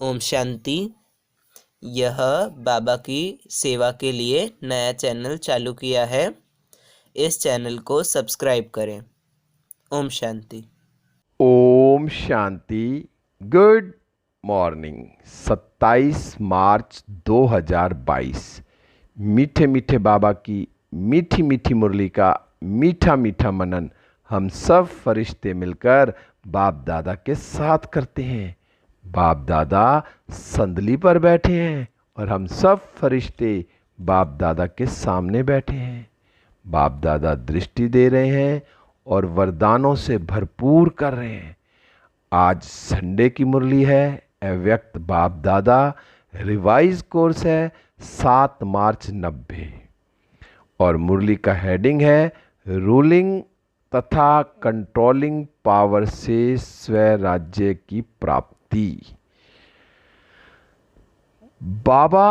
ओम शांति। यह बाबा की सेवा के लिए नया चैनल चालू किया है। इस चैनल को सब्सक्राइब करें। ओम शांति। ओम शांति। Good morning. 27 मार्च 2022। मीठे मीठे बाबा की मीठी मीठी मुरली का मीठा मीठा मनन हम सब फरिश्ते मिलकर बाप दादा के साथ करते हैं। बाप दादा संदली पर बैठे हैं और हम सब फरिश्ते बाप दादा के सामने बैठे हैं। बाप दादा दृष्टि दे रहे हैं और वरदानों से भरपूर कर रहे हैं। आज संडे की मुरली है। अव्यक्त बाप दादा रिवाइज कोर्स है 7 मार्च 90 और मुरली का हेडिंग है रूलिंग तथा कंट्रोलिंग पावर से स्वराज्य की प्राप्ति। बाबा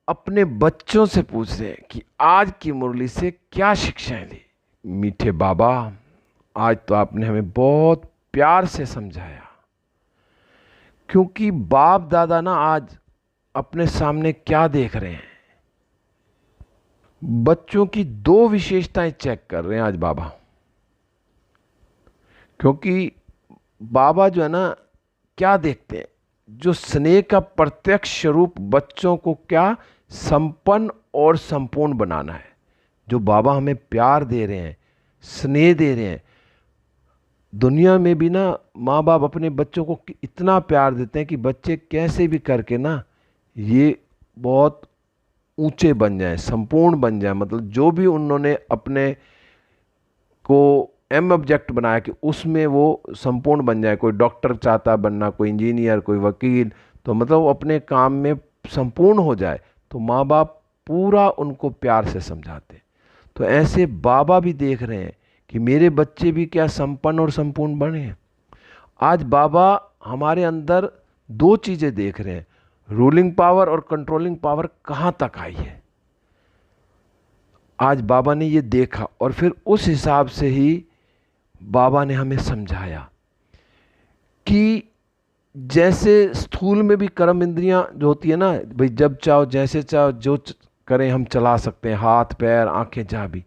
अपने बच्चों से पूछ रहे हैं कि आज की मुरली से क्या शिक्षाएं ली। मीठे बाबा, आज तो आपने हमें बहुत प्यार से समझाया, क्योंकि बाप दादा ना आज अपने सामने क्या देख रहे हैं। बच्चों की दो विशेषताएं चेक कर रहे हैं आज बाबा, क्योंकि बाबा जो है ना क्या देखते हैं, जो स्नेह का प्रत्यक्ष स्वरूप बच्चों को क्या संपन्न और संपूर्ण बनाना है। जो बाबा हमें प्यार दे रहे हैं, स्नेह दे रहे हैं। दुनिया में भी ना माँ बाप अपने बच्चों को इतना प्यार देते हैं कि बच्चे कैसे भी करके ना ये बहुत ऊंचे बन जाएं, संपूर्ण बन जाएं। मतलब जो भी उन्होंने अपने को एम ऑब्जेक्ट बनाया कि उसमें वो संपूर्ण बन जाए। कोई डॉक्टर चाहता बनना, कोई इंजीनियर, कोई वकील, तो मतलब वो अपने काम में संपूर्ण हो जाए। तो माँ बाप पूरा उनको प्यार से समझाते। तो ऐसे बाबा भी देख रहे हैं कि मेरे बच्चे भी क्या संपन्न और संपूर्ण बने। आज बाबा हमारे अंदर दो चीज़ें देख रहे हैं, रूलिंग पावर और कंट्रोलिंग पावर कहाँ तक आई है। आज बाबा ने ये देखा और फिर उस हिसाब से ही बाबा ने हमें समझाया कि जैसे स्थूल में भी कर्म इंद्रियां जो होती है ना, भाई जब चाहो जैसे चाहो जो करें हम चला सकते हैं, हाथ पैर आंखें जहाँ भी।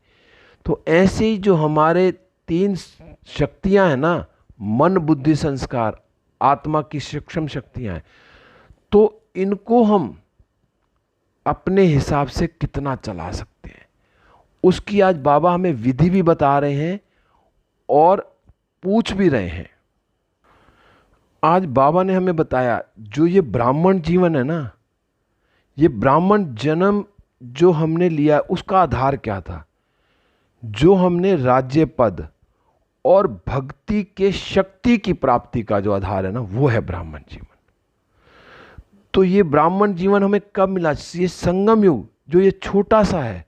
तो ऐसे ही जो हमारे तीन शक्तियां हैं ना, मन बुद्धि संस्कार, आत्मा की सूक्ष्म शक्तियां हैं, तो इनको हम अपने हिसाब से कितना चला सकते हैं, उसकी आज बाबा हमें विधि भी बता रहे हैं और पूछ भी रहे हैं। आज बाबा ने हमें बताया जो ये ब्राह्मण जीवन है ना, ये ब्राह्मण जन्म जो हमने लिया उसका आधार क्या था। जो हमने राज्य पद और भक्ति के शक्ति की प्राप्ति का जो आधार है ना, वो है ब्राह्मण जीवन। तो ये ब्राह्मण जीवन हमें कब मिला? ये संगम युग जो ये छोटा सा है,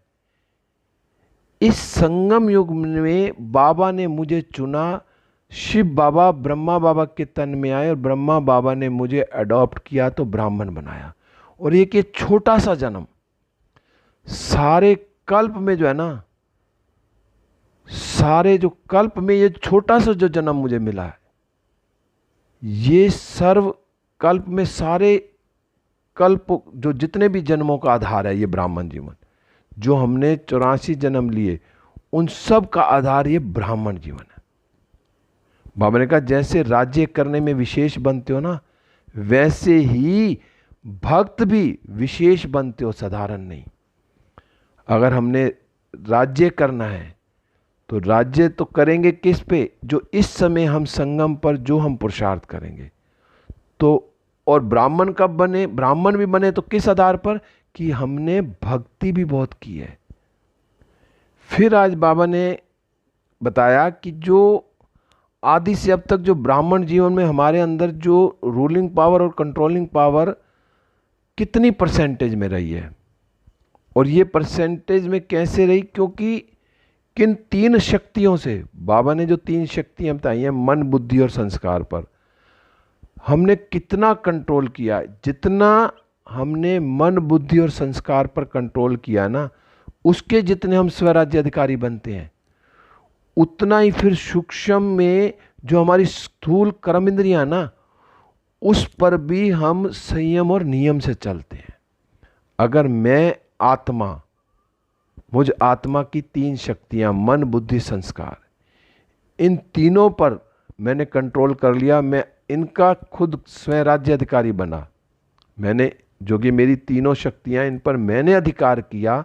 इस संगम युग में बाबा ने मुझे चुना। शिव बाबा ब्रह्मा बाबा के तन में आए और ब्रह्मा बाबा ने मुझे अडॉप्ट किया तो ब्राह्मण बनाया। और ये छोटा सा जन्म सारे कल्प में जो है ना, सारे जो कल्प में ये छोटा सा जो जन्म मुझे मिला है, ये सर्व कल्प में सारे कल्प जो जितने भी जन्मों का आधार है ये ब्राह्मण जीवन। जो हमने 84 जन्म लिए उन सब का आधार ये ब्राह्मण जीवन है। बाबा ने कहा जैसे राज्य करने में विशेष बनते हो ना, वैसे ही भक्त भी विशेष बनते हो, साधारण नहीं। अगर हमने राज्य करना है तो राज्य तो करेंगे किस पे? जो इस समय हम संगम पर जो हम पुरुषार्थ करेंगे। तो और ब्राह्मण कब बने? ब्राह्मण भी बने तो किस आधार पर? कि हमने भक्ति भी बहुत की है। फिर आज बाबा ने बताया कि जो आदि से अब तक जो ब्राह्मण जीवन में हमारे अंदर जो रूलिंग पावर और कंट्रोलिंग पावर कितनी परसेंटेज में रही है, और ये परसेंटेज में कैसे रही, क्योंकि किन तीन शक्तियों से बाबा ने जो तीन शक्तियां बताई हैं, मन बुद्धि और संस्कार पर हमने कितना कंट्रोल किया। जितना हमने मन बुद्धि और संस्कार पर कंट्रोल किया ना, उसके जितने हम स्वराज्य अधिकारी बनते हैं, उतना ही फिर सूक्ष्म में जो हमारी स्थूल कर्म इंद्रियां ना, उस पर भी हम संयम और नियम से चलते हैं। अगर मैं आत्मा, मुझ आत्मा की 3 शक्तियां, मन बुद्धि संस्कार, इन तीनों पर मैंने कंट्रोल कर लिया, मैं इनका खुद स्वयं राज्य अधिकारी बना, मैंने जो कि मेरी तीनों शक्तियां, इन पर मैंने अधिकार किया।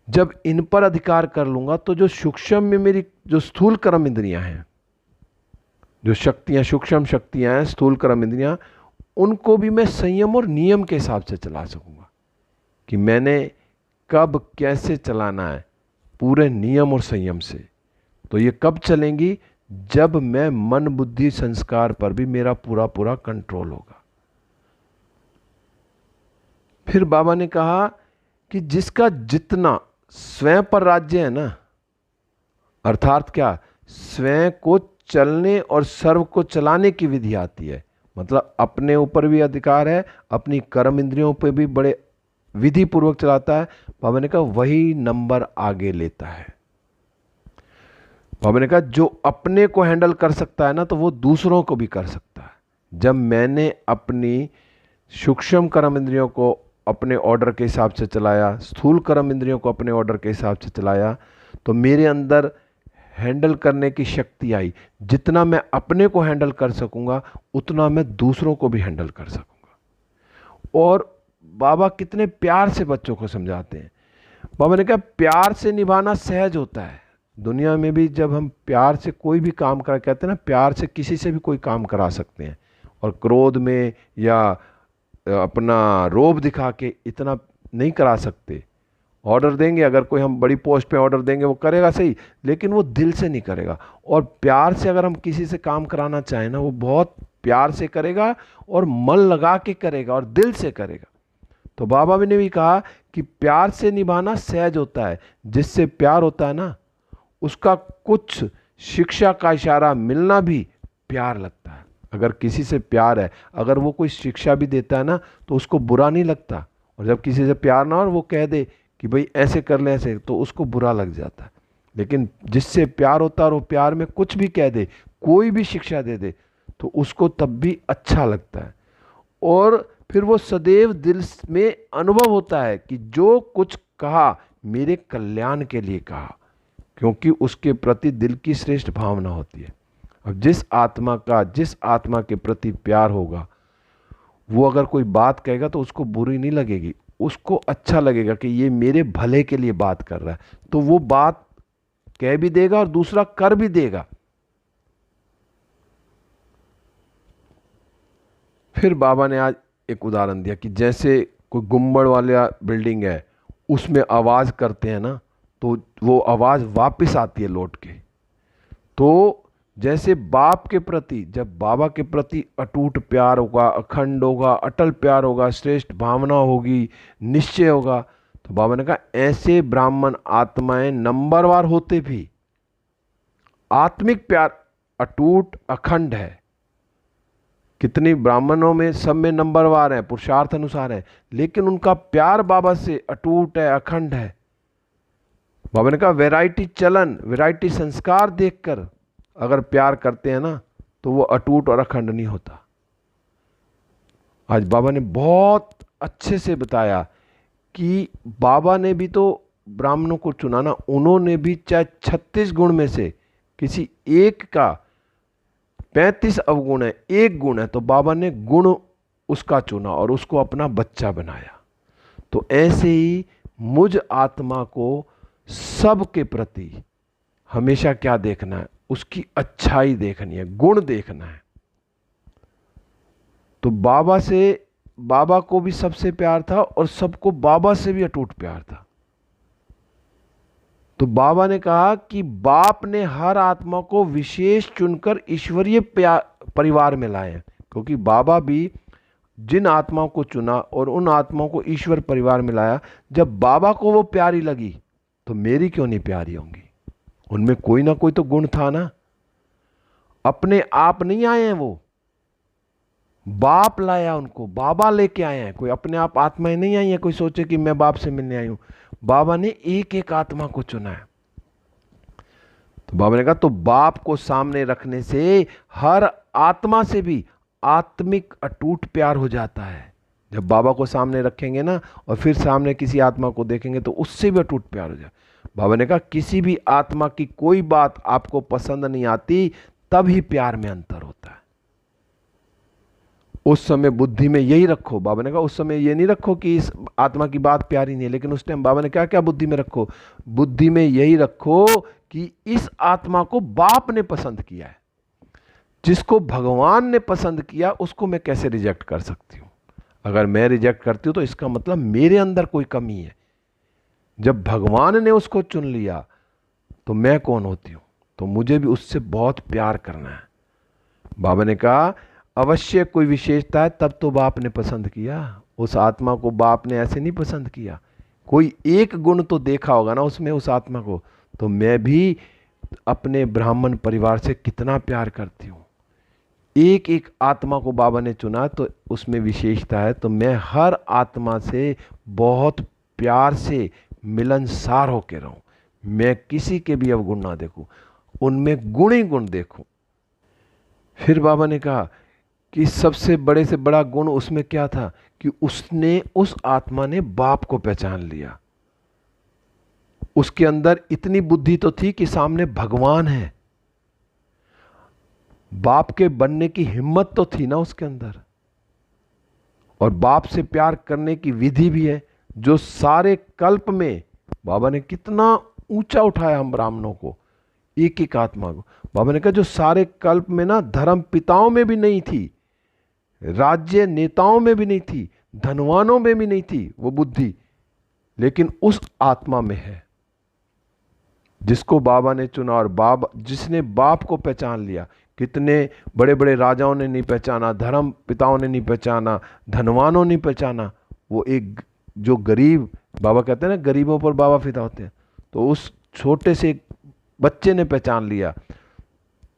जब इन पर अधिकार कर लूंगा तो जो सूक्ष्म में मेरी जो स्थूल कर्म इंद्रियां हैं, जो शक्तियां, सूक्ष्म शक्तियां हैं, स्थूल कर्म इंद्रियां, उनको भी मैं संयम और नियम के हिसाब से चला सकूंगा कि मैंने कब कैसे चलाना है, पूरे नियम और संयम से। तो ये कब चलेंगी? जब मैं मन बुद्धि संस्कार पर भी मेरा पूरा पूरा कंट्रोल होगा। फिर बाबा ने कहा कि जिसका जितना स्वयं पर राज्य है ना, अर्थात क्या, स्वयं को चलने और सर्व को चलाने की विधि आती है, मतलब अपने ऊपर भी अधिकार है, अपनी कर्म इंद्रियों पर भी बड़े विधि पूर्वक चलाता है। बाबा ने कहा वही नंबर आगे लेता है। बाबा ने कहा जो अपने को हैंडल कर सकता है ना, तो वो दूसरों को भी कर सकता है। जब मैंने अपनी सूक्ष्म कर्म इंद्रियों को अपने ऑर्डर के हिसाब से चलाया, स्थूल कर्म इंद्रियों को अपने ऑर्डर के हिसाब से चलाया, तो मेरे अंदर हैंडल करने की शक्ति आई। जितना मैं अपने को हैंडल कर सकूंगा, उतना मैं दूसरों को भी हैंडल कर सकूंगा। और बाबा कितने प्यार से बच्चों को समझाते हैं। बाबा ने कहा प्यार से निभाना सहज होता है। दुनिया में भी जब हम प्यार से कोई भी काम करा, कहते हैं ना, प्यार से किसी से भी कोई काम करा सकते हैं, और क्रोध में या अपना रोब दिखा के इतना नहीं करा सकते। ऑर्डर देंगे, अगर कोई हम बड़ी पोस्ट पे ऑर्डर देंगे, वो करेगा सही, लेकिन वो दिल से नहीं करेगा। और प्यार से अगर हम किसी से काम कराना चाहें ना, वो बहुत प्यार से करेगा और मन लगा के करेगा और दिल से करेगा। तो बाबा ने भी कहा कि प्यार से निभाना सहज होता है। जिससे प्यार होता है ना, उसका कुछ शिक्षा का इशारा मिलना भी प्यार लगता है। अगर किसी से प्यार है, अगर वो कोई शिक्षा भी देता है ना, तो उसको बुरा नहीं लगता। और जब किसी से प्यार ना हो और वो कह दे कि भाई ऐसे कर ले ऐसे, तो उसको बुरा लग जाता है। लेकिन जिससे प्यार होता है और वो प्यार में कुछ भी कह दे, कोई भी शिक्षा दे दे, तो उसको तब भी अच्छा लगता है। और फिर वो सदैव दिल में अनुभव होता है कि जो कुछ कहा मेरे कल्याण के लिए कहा, क्योंकि उसके प्रति दिल की श्रेष्ठ भावना होती है। अब जिस आत्मा के प्रति प्यार होगा, वो अगर कोई बात कहेगा तो उसको बुरी नहीं लगेगी, उसको अच्छा लगेगा कि ये मेरे भले के लिए बात कर रहा है, तो वो बात कह भी देगा और दूसरा कर भी देगा। फिर बाबा ने आज एक उदाहरण दिया कि जैसे कोई गुम्बद वाला बिल्डिंग है, उसमें आवाज़ करते हैं ना, तो वो आवाज़ वापस आती है लौट के। तो जैसे बाप के प्रति, जब बाबा के प्रति अटूट प्यार होगा, अखंड होगा, अटल प्यार होगा, श्रेष्ठ भावना होगी, निश्चय होगा, तो बाबा ने कहा ऐसे ब्राह्मण आत्माएं नंबरवार होते भी आत्मिक प्यार अटूट अखंड है। कितनी ब्राह्मणों में सब में नंबरवार है, पुरुषार्थ अनुसार है, लेकिन उनका प्यार बाबा से अटूट है, अखंड है। बाबा ने कहा वैरायटी चलन, वैरायटी संस्कार देखकर अगर प्यार करते हैं ना, तो वो अटूट और अखंड नहीं होता। आज बाबा ने बहुत अच्छे से बताया कि बाबा ने भी तो ब्राह्मणों को चुना ना, उन्होंने भी चाहे 36 गुण में से किसी एक का 35 अवगुण है, एक गुण है, तो बाबा ने गुण उसका चुना और उसको अपना बच्चा बनाया। तो ऐसे ही मुझ आत्मा को सबके प्रति हमेशा क्या देखना है, उसकी अच्छाई देखनी है, गुण देखना है। तो बाबा को भी सबसे प्यार था और सबको बाबा से भी अटूट प्यार था। तो बाबा ने कहा कि बाप ने हर आत्मा को विशेष चुनकर ईश्वरीय परिवार में लाए हैं, क्योंकि बाबा भी जिन आत्माओं को चुना और उन आत्माओं को ईश्वर परिवार में लाया, जब बाबा को वो प्यारी लगी तो मेरी क्यों नहीं प्यारी होंगी? उनमें कोई ना कोई तो गुण था ना। अपने आप नहीं आए हैं, वो बाप लाया उनको, बाबा लेके आए हैं। कोई अपने आप आत्माएं नहीं आई हैं, कोई सोचे कि मैं बाप से मिलने आई हूं। बाबा ने एक एक आत्मा को चुना है। तो बाबा ने कहा तो बाप को सामने रखने से हर आत्मा से भी आत्मिक अटूट प्यार हो जाता है। जब बाबा को सामने रखेंगे ना और फिर सामने किसी आत्मा को देखेंगे तो उससे भी अटूट प्यार हो जाए। बाबा ने कहा किसी भी आत्मा की कोई बात आपको पसंद नहीं आती, तभी प्यार में अंतर होता है। उस समय बुद्धि में यही रखो, बाबा ने कहा उस समय ये नहीं रखो कि इस आत्मा की बात प्यारी नहीं है, लेकिन उस टाइम बाबा ने क्या क्या बुद्धि में रखो, बुद्धि में यही रखो कि इस आत्मा को बाप ने पसंद किया है, जिसको भगवान ने पसंद किया उसको मैं कैसे रिजेक्ट कर सकती हूं। अगर मैं रिजेक्ट करती हूं तो इसका मतलब मेरे अंदर कोई कमी है। जब भगवान ने उसको चुन लिया तो मैं कौन होती हूं, तो मुझे भी उससे बहुत प्यार करना है। बाबा ने कहा अवश्य कोई विशेषता है तब तो बाप ने पसंद किया, उस आत्मा को बाप ने ऐसे नहीं पसंद किया। कोई एक गुण तो देखा होगा ना उसमें, उस आत्मा को। तो मैं भी अपने ब्राह्मण परिवार से कितना प्यार करती हूँ। एक एक आत्मा को बाबा ने चुना तो उसमें विशेषता है, तो मैं हर आत्मा से बहुत प्यार से मिलनसार होकर रहूं। मैं किसी के भी अवगुण ना देखूं, उनमें गुण ही गुण देखूं। फिर बाबा ने कहा कि सबसे बड़े से बड़ा गुण उसमें क्या था कि उस आत्मा ने बाप को पहचान लिया। उसके अंदर इतनी बुद्धि तो थी कि सामने भगवान है, बाप के बनने की हिम्मत तो थी ना उसके अंदर, और बाप से प्यार करने की विधि भी है जो सारे कल्प में बाबा ने कितना ऊंचा उठाया हम ब्राह्मणों को, एक एक आत्मा को। बाबा ने कहा जो सारे कल्प में ना धर्म पिताओं में भी नहीं थी, राज्य नेताओं में भी नहीं थी, धनवानों में भी नहीं थी वो बुद्धि, लेकिन उस आत्मा में है जिसको बाबा ने चुना। और बाबा जिसने बाप को पहचान लिया, कितने बड़े बड़े राजाओं ने नहीं पहचाना, धर्म पिताओं ने नहीं पहचाना, धनवानों ने पहचाना, वो एक जो गरीब, बाबा कहते हैं ना गरीबों पर बाबा फिदा होते हैं, तो उस छोटे से एक बच्चे ने पहचान लिया।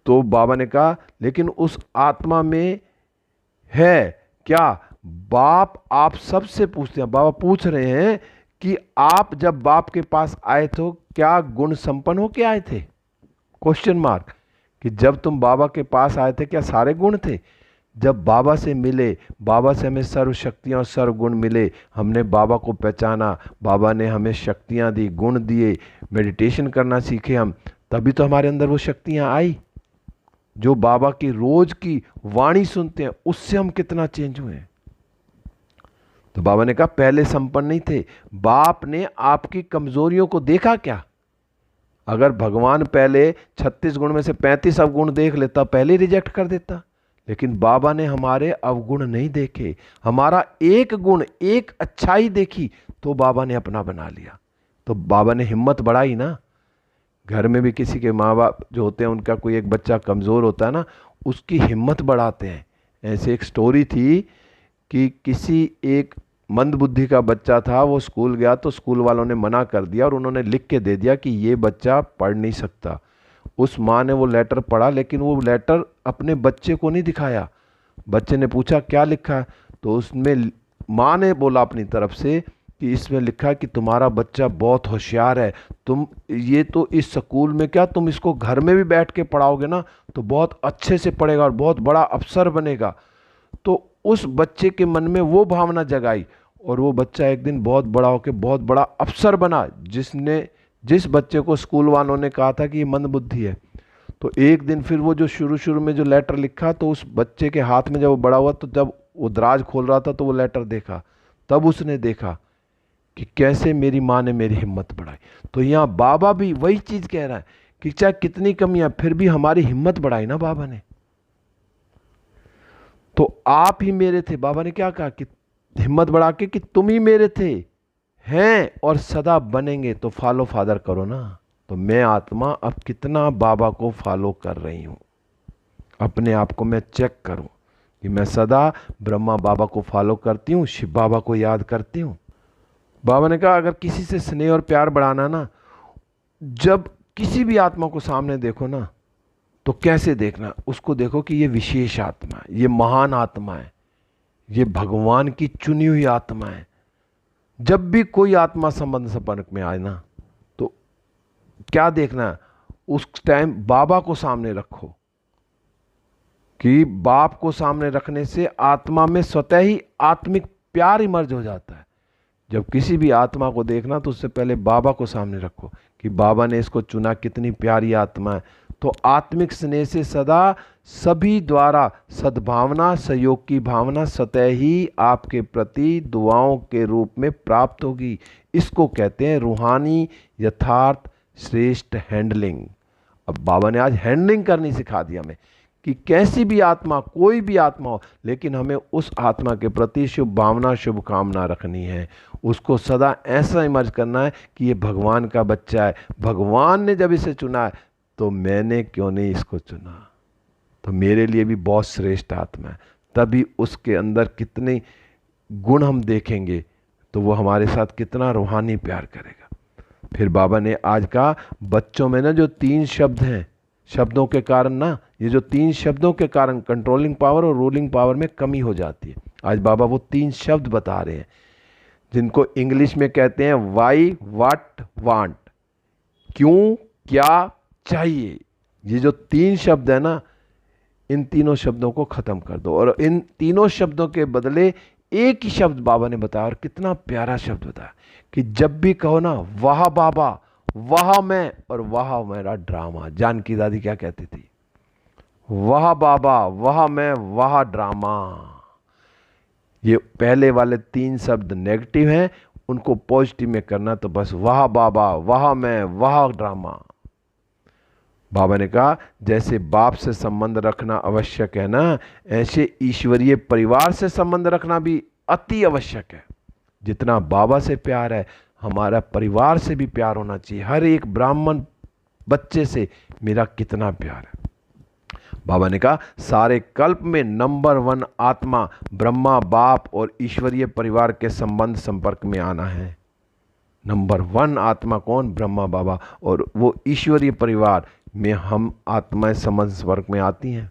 तो बाबा ने कहा लेकिन उस आत्मा में है क्या, बाप आप सबसे पूछते हैं। बाबा पूछ रहे हैं कि आप जब बाप के पास आए तो क्या गुण संपन्न होके आए थे, क्वेश्चन मार्क, कि जब तुम बाबा के पास आए थे क्या सारे गुण थे। जब बाबा से मिले, बाबा से हमें सर्व शक्तियाँ और सर्व गुण मिले, हमने बाबा को पहचाना, बाबा ने हमें शक्तियाँ दी, गुण दिए, मेडिटेशन करना सीखे हम, तभी तो हमारे अंदर वो शक्तियाँ आई। जो बाबा की रोज की वाणी सुनते हैं उससे हम कितना चेंज हुए हैं। तो बाबा ने कहा पहले संपन्न नहीं थे, बाप ने आपकी कमजोरियों को देखा क्या। अगर भगवान पहले 36 गुण में से 35 अवगुण देख लेता पहले रिजेक्ट कर देता, लेकिन बाबा ने हमारे अवगुण नहीं देखे, हमारा एक गुण एक अच्छाई देखी तो बाबा ने अपना बना लिया। तो बाबा ने हिम्मत बढ़ाई ना। घर में भी किसी के माँ बाप जो होते हैं उनका कोई एक बच्चा कमज़ोर होता है ना, उसकी हिम्मत बढ़ाते हैं। ऐसे एक स्टोरी थी कि किसी एक मंद बुद्धि का बच्चा था, वो स्कूल गया तो स्कूल वालों ने मना कर दिया और उन्होंने लिख के दे दिया कि ये बच्चा पढ़ नहीं सकता। उस माँ ने वो लेटर पढ़ा, लेकिन वो लेटर अपने बच्चे को नहीं दिखाया। बच्चे ने पूछा क्या लिखा है, तो उसमें माँ ने बोला अपनी तरफ से कि इसमें लिखा है कि तुम्हारा बच्चा बहुत होशियार है, तुम ये तो इस स्कूल में क्या तुम इसको घर में भी बैठ के पढ़ाओगे ना तो बहुत अच्छे से पढ़ेगा और बहुत बड़ा अफसर बनेगा। तो उस बच्चे के मन में वो भावना जगाई और वो बच्चा एक दिन बहुत बड़ा होकर बहुत बड़ा अफसर बना, जिस बच्चे को स्कूल वालों ने कहा था कि ये मंद बुद्धि है। तो एक दिन फिर वो जो शुरू में जो लेटर लिखा, तो उस बच्चे के हाथ में जब वो बड़ा हुआ तो जब वो दराज खोल रहा था तो वो लेटर देखा, तब उसने देखा कि कैसे मेरी माँ ने मेरी हिम्मत बढ़ाई। तो यहाँ बाबा भी वही चीज़ कह रहा है कि चाहे कितनी कमियां फिर भी हमारी हिम्मत बढ़ाई ना बाबा ने। तो आप ही मेरे थे, बाबा ने क्या कहा कि हिम्मत बढ़ा के कि तुम ही मेरे थे, हैं और सदा बनेंगे, तो फॉलो फादर करो ना। तो मैं आत्मा अब कितना बाबा को फॉलो कर रही हूं, अपने आप को मैं चेक करूं कि मैं सदा ब्रह्मा बाबा को फॉलो करती हूं, शिव बाबा को याद करती हूं। बाबा ने कहा अगर किसी से स्नेह और प्यार बढ़ाना ना, जब किसी भी आत्मा को सामने देखो ना तो कैसे देखना, उसको देखो कि ये विशेष आत्मा है, ये महान आत्मा है, ये भगवान की चुनी हुई आत्मा है। जब भी कोई आत्मा संबंध संपर्क में आए ना तो क्या देखना है, उस टाइम बाबा को सामने रखो कि बाप को सामने रखने से आत्मा में स्वतः ही आत्मिक प्यार इमर्ज हो जाता है। जब किसी भी आत्मा को देखना तो उससे पहले बाबा को सामने रखो कि बाबा ने इसको चुना, कितनी प्यारी आत्मा है। तो आत्मिक स्नेह से सदा सभी द्वारा सद्भावना, सहयोग की भावना स्वतः ही आपके प्रति दुआओं के रूप में प्राप्त होगी। इसको कहते हैं रूहानी यथार्थ श्रेष्ठ हैंडलिंग। अब बाबा ने आज हैंडलिंग करनी सिखा दी हमें कि कैसी भी आत्मा, कोई भी आत्मा हो, लेकिन हमें उस आत्मा के प्रति शुभ भावना, शुभकामना रखनी है। उसको सदा ऐसा इमर्ज करना है कि ये भगवान का बच्चा है, भगवान ने जब इसे चुना है तो मैंने क्यों नहीं इसको चुना, तो मेरे लिए भी बहुत श्रेष्ठ आत्मा है। तभी उसके अंदर कितने गुण हम देखेंगे तो वो हमारे साथ कितना रूहानी प्यार करेगा। फिर बाबा ने आज कहा बच्चों में ना जो 3 शब्द हैं, शब्दों के कारण ना, ये जो 3 शब्दों के कारण कंट्रोलिंग पावर और रूलिंग पावर में कमी हो जाती है। आज बाबा वो 3 शब्द बता रहे हैं जिनको इंग्लिश में कहते हैं वाई, व्हाट, वांट, क्यों, क्या चाहिए। ये जो 3 शब्द है ना, इन तीनों शब्दों को खत्म कर दो और इन तीनों शब्दों के बदले एक ही शब्द बाबा ने बताया, और कितना प्यारा शब्द बताया कि जब भी कहो ना वाह बाबा, वाह मैं, और वाह मेरा ड्रामा। जानकी दादी क्या कहती थी, वाह बाबा, वाह मैं, वाह ड्रामा। ये पहले वाले 3 शब्द नेगेटिव हैं, उनको पॉजिटिव में करना, तो बस वाह बाबा, वाह मैं, वाह ड्रामा। बाबा ने कहा जैसे बाप से संबंध रखना आवश्यक है ना, ऐसे ईश्वरीय परिवार से संबंध रखना भी अति आवश्यक है। जितना बाबा से प्यार है, हमारा परिवार से भी प्यार होना चाहिए। हर एक ब्राह्मण बच्चे से मेरा कितना प्यार है। बाबा ने कहा सारे कल्प में नंबर 1 आत्मा ब्रह्मा बाप और ईश्वरीय परिवार के संबंध संपर्क में आना है। नंबर 1 आत्मा कौन? ब्रह्मा बाबा, और वो ईश्वरीय परिवार में हम आत्माएं संबंध संपर्क में आती हैं।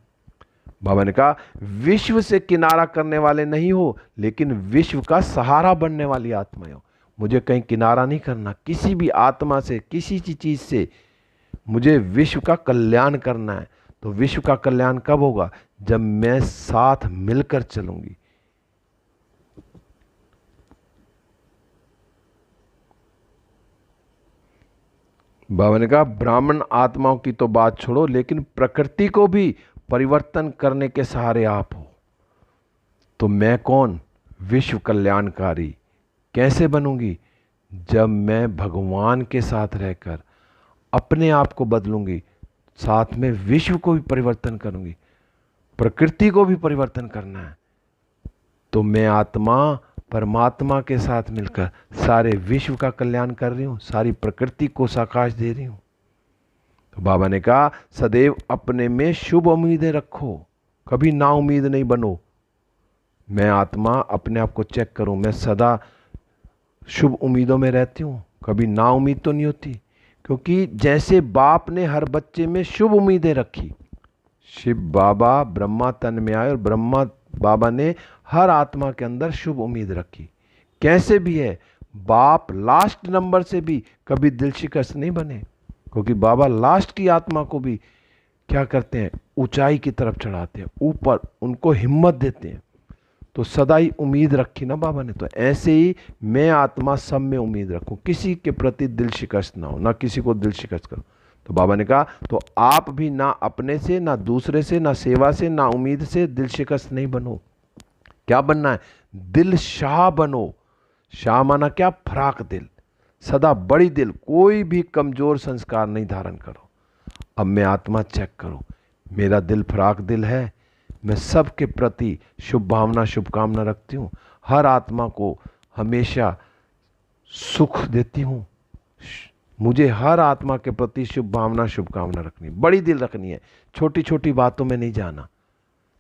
बाबा ने कहा विश्व से किनारा करने वाले नहीं हो, लेकिन विश्व का सहारा बनने वाली आत्माएं हो। मुझे कहीं किनारा नहीं करना, किसी भी आत्मा से, किसी चीज़ से मुझे विश्व का कल्याण करना है। तो विश्व का कल्याण कब होगा? जब मैं साथ मिलकर चलूंगी। बाबा ने कहा ब्राह्मण आत्माओं की तो बात छोड़ो, लेकिन प्रकृति को भी परिवर्तन करने के सहारे आप हो। तो मैं कौन? विश्व कल्याणकारी। कैसे बनूंगी? जब मैं भगवान के साथ रहकर अपने आप को बदलूंगी, साथ में विश्व को भी परिवर्तन करूंगी, प्रकृति को भी परिवर्तन करना है। तो मैं आत्मा परमात्मा के साथ मिलकर सारे विश्व का कल्याण कर रही हूँ, सारी प्रकृति को साकाश दे रही हूँ। तो बाबा ने कहा सदैव अपने में शुभ उम्मीदें रखो, कभी ना उम्मीद नहीं बनो। मैं आत्मा अपने आप को चेक करूं, मैं सदा शुभ उम्मीदों में रहती हूँ, कभी ना उम्मीद तो नहीं होती। क्योंकि जैसे बाप ने हर बच्चे में शुभ उम्मीदें रखी, शिव बाबा ब्रह्मा तन में आए और ब्रह्मा बाबा ने हर आत्मा के अंदर शुभ उम्मीद रखी। कैसे भी है, बाप लास्ट नंबर से भी कभी दिल शिकस्त नहीं बने, क्योंकि बाबा लास्ट की आत्मा को भी क्या करते हैं? ऊंचाई की तरफ चढ़ाते हैं, ऊपर उनको हिम्मत देते हैं। तो सदा ही उम्मीद रखी ना बाबा ने। तो ऐसे ही मैं आत्मा सब में उम्मीद रखूं, किसी के प्रति दिल शिकस्त ना हो, ना किसी को दिल शिकस्त करो। तो बाबा ने कहा तो आप भी ना अपने से, ना दूसरे से, ना सेवा से, ना उम्मीद से दिल शिकस्त नहीं बनो। क्या बनना है? दिल शाह बनो। शाह माना क्या? फराक दिल, सदा बड़ी दिल, कोई भी कमजोर संस्कार नहीं धारण करो। अब मैं आत्मा चेक करो, मेरा दिल फराक दिल है, मैं सबके प्रति शुभ भावना शुभकामना रखती हूँ, हर आत्मा को हमेशा सुख देती हूँ। मुझे हर आत्मा के प्रति शुभ भावना शुभकामना रखनी, बड़ी दिल रखनी है। छोटी छोटी बातों में नहीं जाना,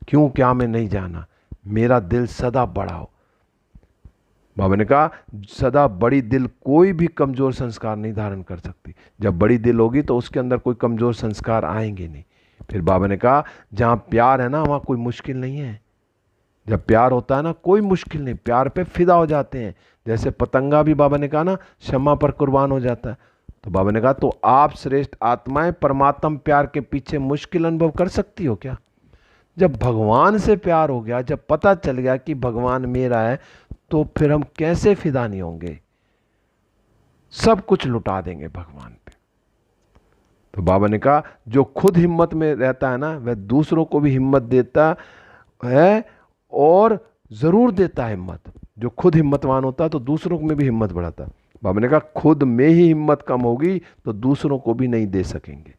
क्यों क्या में नहीं जाना, मेरा दिल सदा बड़ा हो। बाबा ने कहा सदा बड़ी दिल कोई भी कमजोर संस्कार नहीं धारण कर सकती। जब बड़ी दिल होगी तो उसके अंदर कोई कमजोर संस्कार आएंगे नहीं। फिर बाबा ने कहा जहाँ प्यार है ना, वहाँ कोई मुश्किल नहीं है। जब प्यार होता है ना, कोई मुश्किल नहीं, प्यार पे फिदा हो जाते हैं। जैसे पतंगा भी बाबा ने कहा ना शम्मा पर कुर्बान हो जाता है। तो बाबा ने कहा तो आप श्रेष्ठ आत्माएं परमात्मा प्यार के पीछे मुश्किल अनुभव कर सकती हो क्या? जब भगवान से प्यार हो गया, जब पता चल गया कि भगवान मेरा है, तो फिर हम कैसे फिदा नहीं होंगे, सब कुछ लुटा देंगे भगवान पे। तो बाबा ने कहा जो खुद हिम्मत में रहता है ना, वह दूसरों को भी हिम्मत देता है, और जरूर देता है हिम्मत। जो खुद हिम्मतवान होता है तो दूसरों में भी हिम्मत बढ़ाता है। बाबा ने कहा खुद में ही हिम्मत कम होगी तो दूसरों को भी नहीं दे सकेंगे।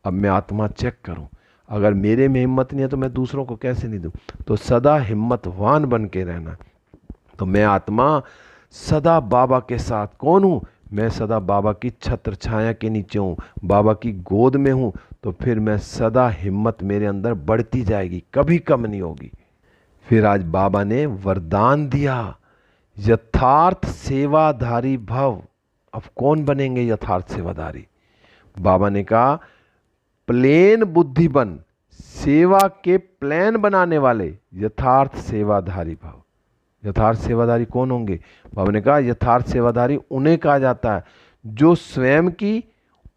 अब मैं आत्मा चेक करूं, अगर मेरे में हिम्मत नहीं है तो मैं दूसरों को कैसे नहीं दूं। तो सदा हिम्मतवान बन के रहना। तो मैं आत्मा सदा बाबा के साथ कौन हूं, मैं सदा बाबा की छत्र छाया के नीचे हूं, बाबा की गोद में हूं। तो फिर मैं सदा हिम्मत मेरे अंदर बढ़ती जाएगी, कभी कम नहीं होगी। फिर आज बाबा ने वरदान दिया, यथार्थ सेवाधारी भव। अब कौन बनेंगे यथार्थ सेवाधारी? बाबा ने कहा प्लेन बुद्धि बन, सेवा के प्लान बनाने वाले यथार्थ सेवाधारी भव। यथार्थ सेवाधारी कौन होंगे? बाबा ने कहा यथार्थ सेवाधारी उन्हें कहा जाता है जो स्वयं की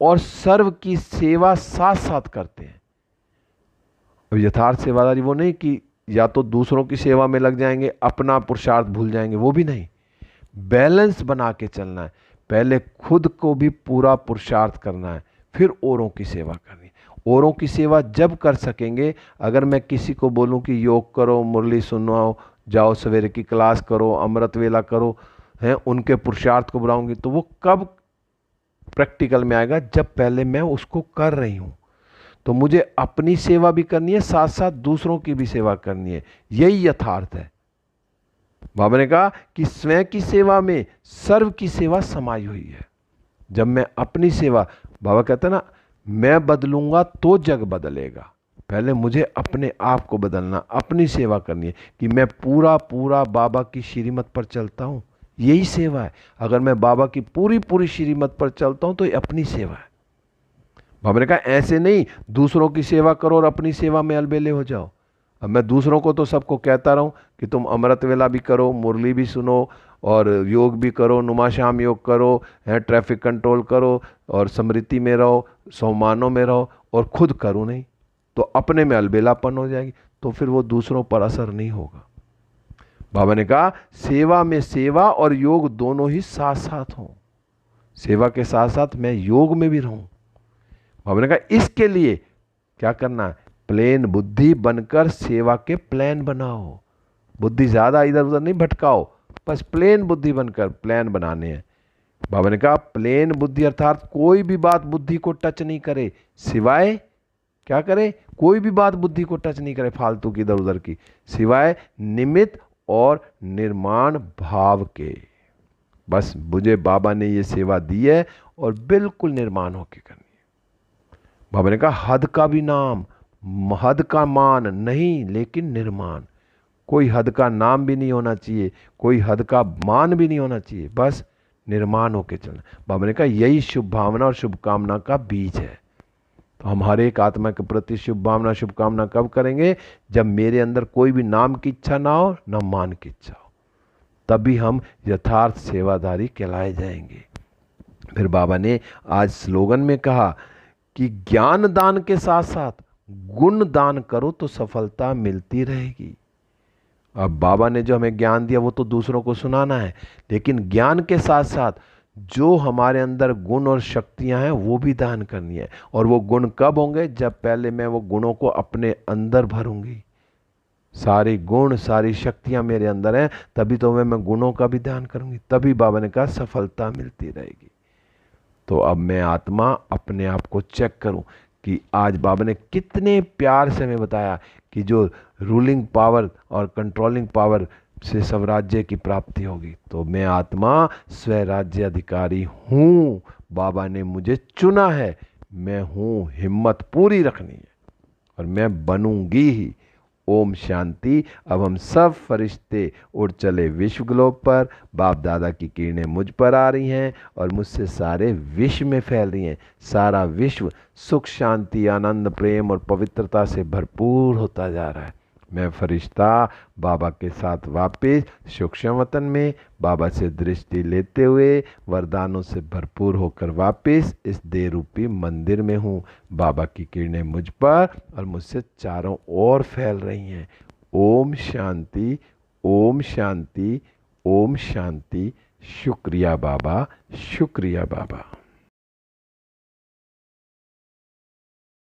और सर्व की सेवा साथ साथ करते हैं। अब यथार्थ सेवाधारी वो नहीं कि या तो दूसरों की सेवा में लग जाएंगे, अपना पुरुषार्थ भूल जाएंगे, वो भी नहीं। बैलेंस बना के चलना है। पहले खुद को भी पूरा पुरुषार्थ करना है, फिर औरों की सेवा करनी है। औरों की सेवा जब कर सकेंगे, अगर मैं किसी को बोलूं कि योग करो, मुरली सुनाओ, जाओ सवेरे की क्लास करो, अमृत वेला करो, हैं उनके पुरुषार्थ को बुलाऊंगी, तो वो कब प्रैक्टिकल में आएगा? जब पहले मैं उसको कर रही हूं। तो मुझे अपनी सेवा भी करनी है, साथ साथ दूसरों की भी सेवा करनी है। यही यथार्थ है। बाबा ने कहा कि स्वयं की सेवा में सर्व की सेवा समाई हुई है। जब मैं अपनी सेवा, बाबा कहते हैं ना, मैं बदलूंगा तो जग बदलेगा। पहले मुझे अपने आप को बदलना, अपनी सेवा करनी है कि मैं पूरा पूरा बाबा की श्रीमत पर चलता हूं। यही सेवा है। अगर मैं बाबा की पूरी पूरी श्रीमत पर चलता हूं तो ये अपनी सेवा है। बाबा ने कहा ऐसे नहीं दूसरों की सेवा करो और अपनी सेवा में अलबेले हो जाओ। अब मैं दूसरों को तो सबको कहता रहूं कि तुम अमृत वेला भी करो, मुरली भी सुनो, और योग भी करो, नुमा शाम योग करो, है ट्रैफिक कंट्रोल करो, और स्मृति में रहो, सोमानों में रहो, और खुद करूं नहीं, तो अपने में अलबेलापन हो जाएगी, तो फिर वो दूसरों पर असर नहीं होगा। बाबा ने कहा सेवा में सेवा और योग दोनों ही साथ साथ हों। सेवा के साथ साथ मैं योग में भी रहूं। बाबा ने कहा इसके लिए क्या करना है? प्लेन बुद्धि बनकर सेवा के प्लान बनाओ। बुद्धि ज्यादा इधर उधर नहीं भटकाओ, बस प्लेन बुद्धि बनकर प्लान बनाने हैं। बाबा ने कहा प्लेन बुद्धि अर्थात कोई भी बात बुद्धि को टच नहीं करे, सिवाय क्या करे? कोई भी बात बुद्धि को टच नहीं करे फालतू की, इधर उधर की, सिवाय निमित्त और निर्माण भाव के। बस मुझे बाबा ने ये सेवा दी है और बिल्कुल निर्माण होके करनी है। बाबा ने कहा हद का भी नाम, हद का मान नहीं, लेकिन निर्माण। कोई हद का नाम भी नहीं होना चाहिए, कोई हद का मान भी नहीं होना चाहिए, बस निर्माण होके चलना। बाबा ने कहा यही शुभ भावना और शुभकामना का बीज है। तो हम हर एक आत्मा के प्रति शुभ भावना शुभकामना कब करेंगे? जब मेरे अंदर कोई भी नाम की इच्छा ना हो, ना मान की इच्छा हो, तभी हम यथार्थ सेवाधारी कहलाए जाएंगे। फिर बाबा ने आज स्लोगन में कहा कि ज्ञान दान के साथ साथ गुण दान करो तो सफलता मिलती रहेगी। अब बाबा ने जो हमें ज्ञान दिया वो तो दूसरों को सुनाना है, लेकिन ज्ञान के साथ साथ जो हमारे अंदर गुण और शक्तियां हैं वो भी दान करनी है। और वो गुण कब होंगे? जब पहले मैं वो गुणों को अपने अंदर भरूंगी। सारे गुण सारी शक्तियां मेरे अंदर हैं, तभी तो मैं गुणों का भी दान करूंगी, तभी बाबा ने कहा सफलता मिलती रहेगी। तो अब मैं आत्मा अपने आप को चेक करूं कि आज बाबा ने कितने प्यार से हमें बताया कि जो रूलिंग पावर और कंट्रोलिंग पावर से स्वराज्य की प्राप्ति होगी। तो मैं आत्मा स्वराज्य अधिकारी हूँ, बाबा ने मुझे चुना है, मैं हूँ, हिम्मत पूरी रखनी है और मैं बनूंगी ही। ओम शांति। अब हम सब फरिश्ते उड़ चले विश्व ग्लोब पर। बाप दादा की किरणें मुझ पर आ रही हैं और मुझसे सारे विश्व में फैल रही हैं। सारा विश्व सुख शांति आनंद प्रेम और पवित्रता से भरपूर होता जा रहा है। मैं फरिश्ता बाबा के साथ वापस सूक्ष्म वतन में बाबा से दृष्टि लेते हुए वरदानों से भरपूर होकर वापस इस देह रूपी मंदिर में हूँ। बाबा की किरणें मुझ पर और मुझसे चारों ओर फैल रही हैं। ओम शांति, ओम शांति, ओम शांति। शुक्रिया बाबा, शुक्रिया बाबा।